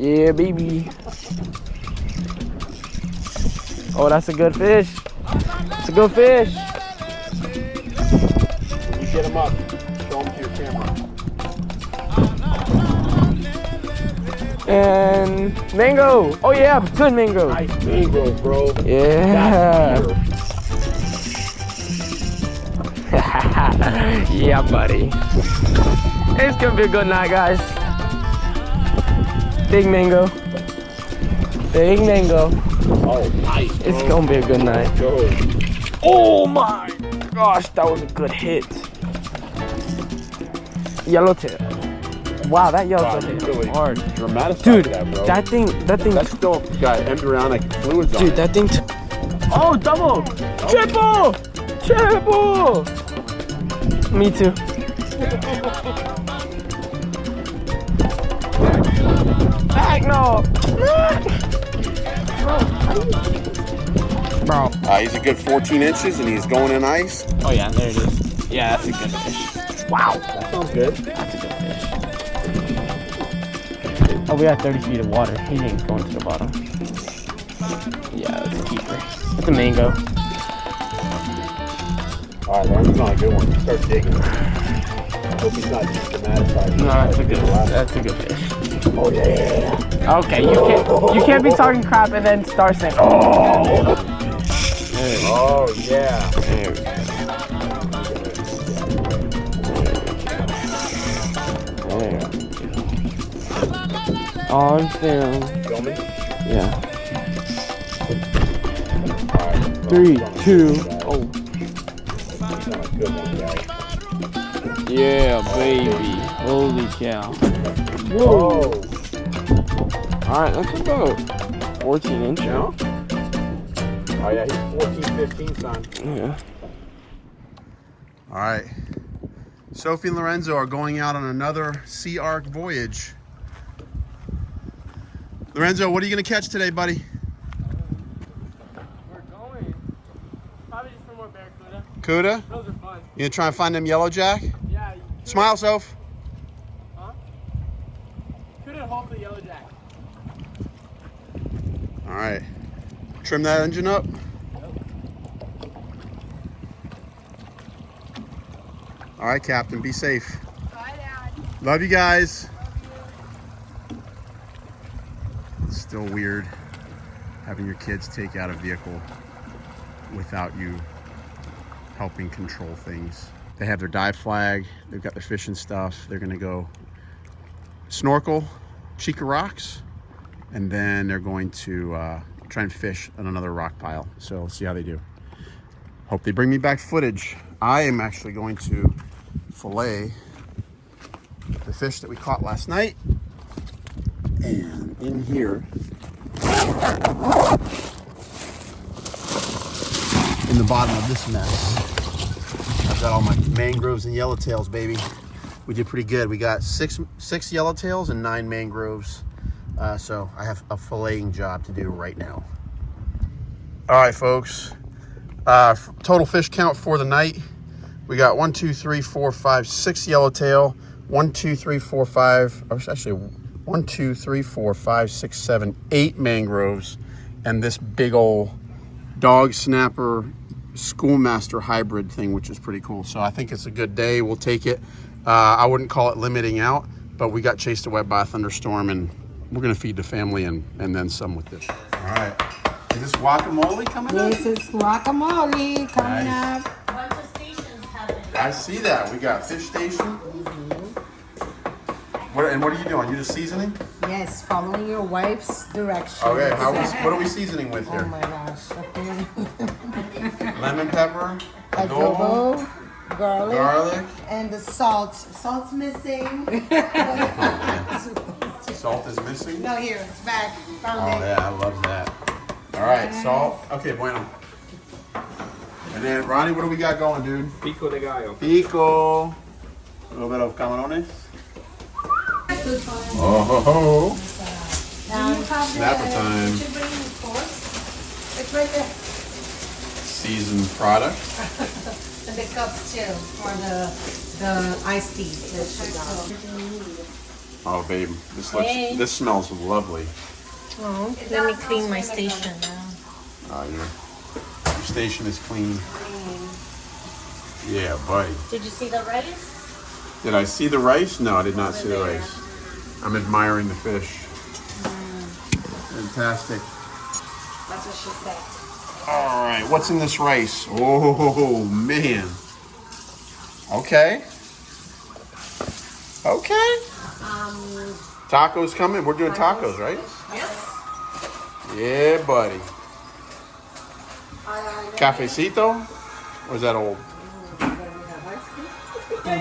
Yeah, baby. Oh, that's a good fish. It's a good fish. When you get them up, show them to your camera. And mango. Oh yeah, good mango. Nice mangrove, bro. Yeah. Yeah, buddy. It's gonna be a good night, guys. Big mango. Big mango. Oh, nice, bro. It's gonna be a good night. Go. Oh my gosh, that was a good hit. Yellowtail. Wow, that yellowtail hit really hard. Dramatized Dude, that, bro. that thing. That's still got embryonic fluids on Dude, it. that thing. Oh, double! Triple! Triple! Me too. Heck no! Bro. He's a good 14 inches and he's going in ice. Oh yeah, there it is. Yeah, that's a good fish. Wow. That sounds good. That's a good fish. Oh, we got 30 feet of water. He ain't going to the bottom. Yeah, that's a keeper. That's a mango. Alright, that's not a good one. Start digging. I hope he's not just dramatized. No, that's a good fish. Oh yeah. Okay, you can't be talking crap and then start saying, oh. Oh yeah. There we go. There we go. On film. Filming? Yeah. Alright. 3, 2, oh. He's on a good one, guys. Yeah, baby. Holy cow. Whoa. Alright, that's about 14 inches. No? Oh yeah, he's 14, 15, son. Yeah. All right. Sophie and Lorenzo are going out on another Sea Ark voyage. Lorenzo, what are you going to catch today, buddy? We're going. Probably just for more barracuda. Cuda? Those are fun. You going to try and find them yellow jack? Yeah. Smile, Soph. Huh? Cuda, hopefully yellow jack. All right. Trim that engine up. All right, Captain, be safe. Bye, Dad. Love you guys. It's still weird having your kids take out a vehicle without you helping control things. They have their dive flag, they've got their fishing stuff. They're gonna go snorkel, Chica Rocks, and then they're going to try and fish on another rock pile. So we'll see how they do. Hope they bring me back footage. I am actually going to fillet the fish that we caught last night. And in here, in the bottom of this mess, I've got all my mangroves and yellowtails, baby. We did pretty good. We got six yellowtails and 9 mangroves. So I have a filleting job to do right now. All right, folks. Total fish count for the night. We got 1, 2, 3, 4, 5, 6 yellowtail. 1, 2, 3, 4, 5. Actually, 1, 2, 3, 4, 5, 6, 7, 8 mangroves, and this big old dog snapper schoolmaster hybrid thing, which is pretty cool. So I think it's a good day. We'll take it. I wouldn't call it limiting out, but we got chased away by a thunderstorm, and we're gonna feed the family and then some with this. All right. Is this guacamole coming up? This is guacamole coming Nice. up. Bunch of stations have it. I see that. We got fish station. What are you doing? You just seasoning? Yes, following your wife's directions. Okay. What are we seasoning with Oh here? my gosh. Lemon pepper, Adobo, garlic, garlic. and the salt. Salt's missing. Salt is missing. No, here, it's back. Found Oh it. yeah, I love that. All right, salt. Okay, bueno. And then Ronnie, what do we got going, dude? Pico de gallo. Pico. A little bit of camarones. Oh ho ho! Snapper time. It's right there. Seasoned product. And the cups too, for the iced tea that she got. Oh, babe, this smells lovely. Oh, let me clean my station now. Your station is clean. Yeah, buddy. Did you see the rice? Did I see the rice? No, I did not see the rice. I'm admiring the fish. Fantastic. That's what she said. All right, what's in this rice? Oh, man. Okay. Okay. Tacos coming. We're doing tacos, right? Yes. Yeah, buddy. Cafecito? Or is that old? They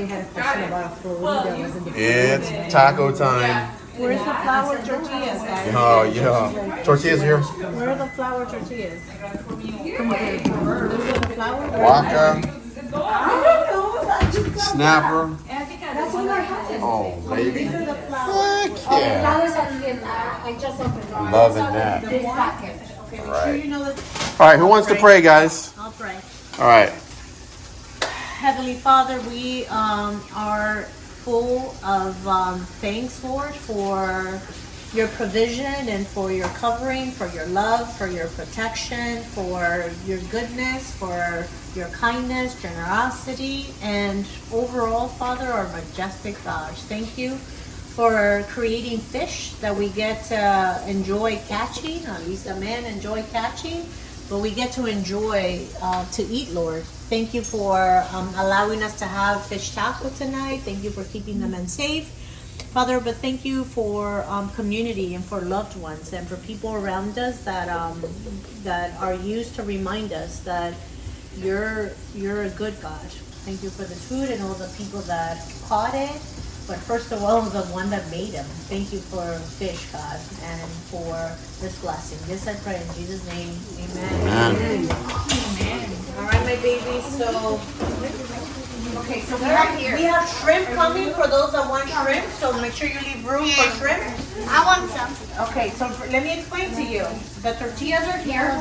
had a question about food. There wasn't the It's taco time. Where's the flour tortillas, guys? Oh, yeah. Tortillas here. Where are the flour tortillas? Waka. Snapper. That's what I had. Oh, baby. These are the flowers. Heck yeah. Flowers are here. I just opened it. Loving that. This package. Okay, make sure you know that. All right, who wants to pray, guys? I'll pray. All right. Heavenly Father, we are full of thanks, Lord, for your provision and for your covering, for your love, for your protection, for your goodness, for your kindness, generosity, and overall, Father, our majestic God. Thank you for creating fish that we get to enjoy catching, at least a man enjoy catching, but we get to enjoy to eat, Lord. Thank you for allowing us to have fish taco tonight. Thank you for keeping them safe, Father. But thank you for community and for loved ones and for people around us that that are used to remind us that you're a good God. Thank you for the food and all the people that caught it. But first of all, the one that made them. Thank you for fish, God, and for this blessing. This I pray in Jesus' name. Amen. Amen. All right, my babies. So, okay, so we have shrimp coming for those that want shrimp. So make sure you leave room for shrimp. I want some. Okay, so let me explain to you. The tortillas are here.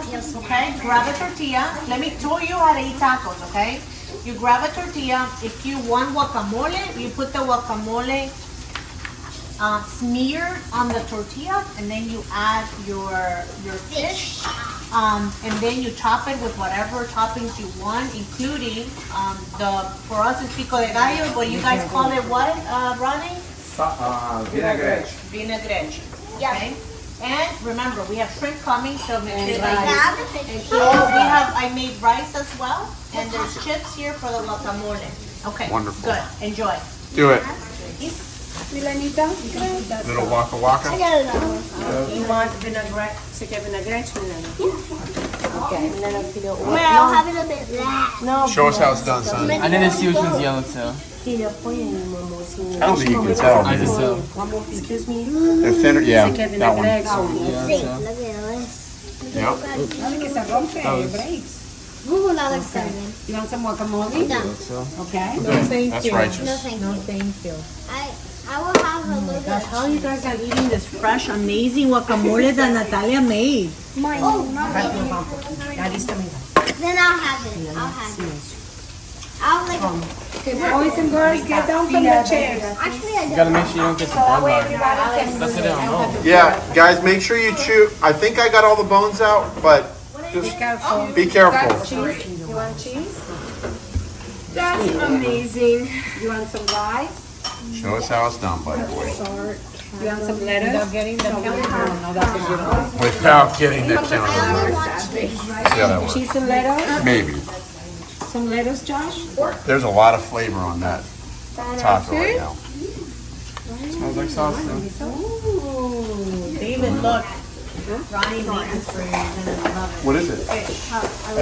Okay, grab a tortilla. Let me show you how to eat tacos. Okay, you grab a tortilla. If you want guacamole, you put the guacamole smear on the tortilla, and then you add your fish, and then you top it with whatever toppings you want, including for us it's pico de gallo, but you guys call it what, Ronnie? Vinaigrette. Vinaigrette. Yeah. Okay. And remember, we have shrimp coming, so make sure that I made rice as well, and there's chips here for the guacamole. Okay. Wonderful. Good. Enjoy. Do it. Milanita? Little waka waka. You want vinaigrette? Sige, vinaigrette, Milena. Okay, Milena, Well, I'll have it a bit black. No. Show us how it's done, son. I didn't see which one's Yellowtail. I don't think you can tell. I just saw. Excuse me. They're thinner. Yeah, Sige, that one. vinaigrette. Yellowtail. Look at this. Yep. Que se rompe, breaks. Google that seven. You want some guacamole? No. Okay. No, thank That's you. righteous. No, thank No, you. thank you. I will have a little bit. How you guys are eating this fresh, amazing guacamole that Natalia made? Mine. Oh, Daddy's coming. then I'll have it. I'll have it. I'll like. Boys and girls, get down from the chairs. Actually, I You don't. gotta make sure you don't get the bone bar. That's what I don't know. Yeah, guys, make sure you chew. I think I got all the bones out, but just Careful. be careful. You want cheese? That's amazing. You want some rice? Show us how it's done, buddy boy. You want some lettuce? Without getting the Without getting the I counter. only want cheese. See how that works. Cheese and lettuce? Maybe. Some lettuce, Josh? There's a lot of flavor on that taco right now. Smells like sauce though. Ooh. David, look. Ronnie made this for you. You're gonna love it. What is it? That's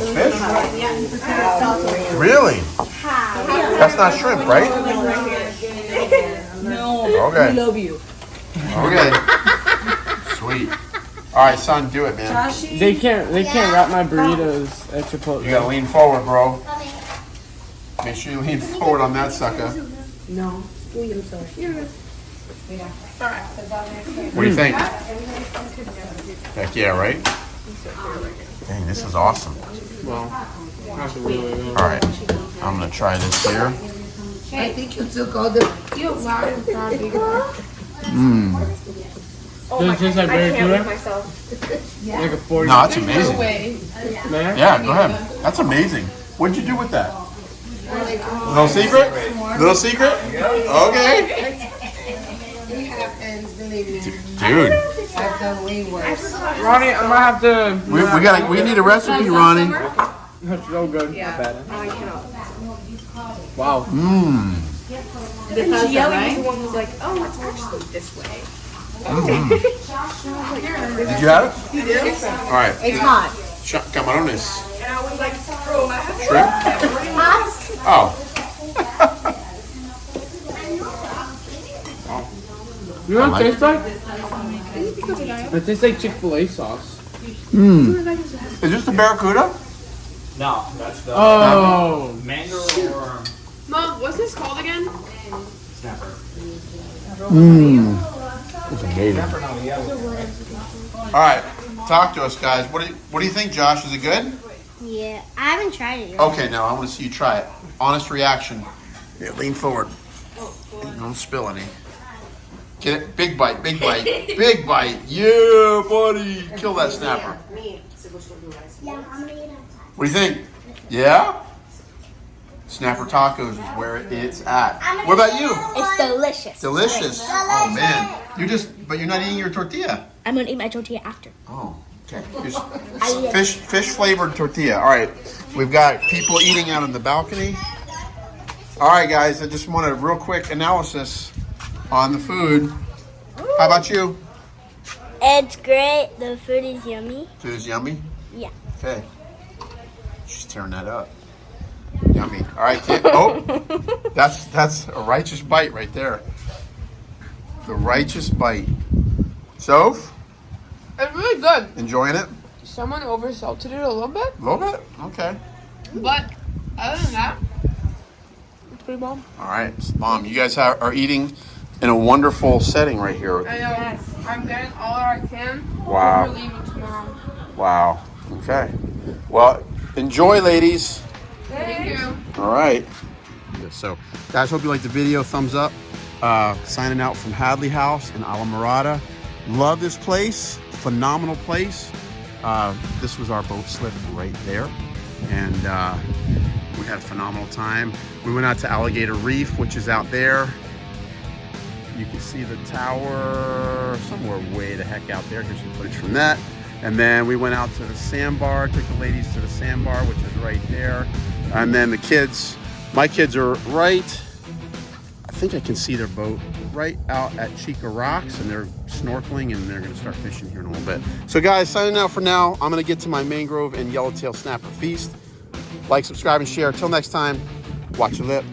fish? Yeah, you prepared sauce for you. Really? That's not shrimp, right? No. Okay. We love you. Okay. Sweet. All right, son, do it, man. Joshy? They can't wrap my burritos at Chipotle. You gotta lean forward, bro. Make sure you lean forward on that sucker. No. Uy, I'm sorry. What do you think? Heck yeah, right? Dang, this is awesome. Well, not really. All right, I'm gonna try this here. I think you took all the cute lines. Does it taste like barracuda? Like a 40. No, that's amazing. Man? Yeah, go ahead. That's amazing. What'd you do with that? Little secret? Little secret? Okay. It happens, believe me. Dude, I've done way worse. Ronnie, I might have to. we need a recipe, Ronnie. That's so good. Yeah. Not bad. I cannot. Wow. Mmm. And Yelly was the one who was like, oh, it's actually this way. Did you have it? You did? All right. It's hot. Camarones. And I was like, bro, I have Shrimp? Oh. You know what I it like tastes like? It tastes like Chick-fil-A sauce. Is this the barracuda? No, that's the Oh. Mangrove or Mom, what's this called again? snapper. It's amazing. All right, talk to us, guys. What do you think, Josh? Is it good? Yeah, I haven't tried it yet. Okay, now I want to see you try it. Honest reaction. Yeah, lean forward. Don't spill any. Get it? Big bite, big bite, big bite. Yeah, buddy. Kill that snapper. Yeah, I'm gonna eat it. What do you think? Yeah? Snapper tacos is where it's at. What about you? It's delicious. Delicious. Oh man, but you're not eating your tortilla. I'm gonna eat my tortilla after. Oh, okay. Fish flavored tortilla. All right, we've got people eating out on the balcony. All right, guys, I just wanted a real quick analysis on the food. How about you? It's great. The food is yummy. Food is yummy. Yeah. Okay. She's tearing that up. Yummy. All right, kid. Oh, that's a righteous bite right there. The righteous bite. Soph, It's really good. enjoying it? Someone oversalted it a little bit, A little bit? Okay. but other than that, it's pretty bomb. All right. Mom, you guys are eating in a wonderful setting right here. I know. I'm getting all I can. Wow. We're leaving tomorrow. Wow. Okay. Well, enjoy, ladies. Thank you. All right. So, guys, hope you liked the video. Thumbs up. Signing out from Hadley House in Islamorada. Love this place. Phenomenal place. This was our boat slip right there. And we had a phenomenal time. We went out to Alligator Reef, which is out there. You can see the tower somewhere way the heck out there. Here's some footage from that. And then we went out to the sandbar, took the ladies to the sandbar, which is right there. And then the kids, my kids are right, I think I can see their boat right out at Chica Rocks, and they're snorkeling and they're gonna start fishing here in a little bit. So guys, signing out for now. I'm gonna get to my mangrove and yellowtail snapper feast. Like, subscribe, and share. Till next time, watch your lip.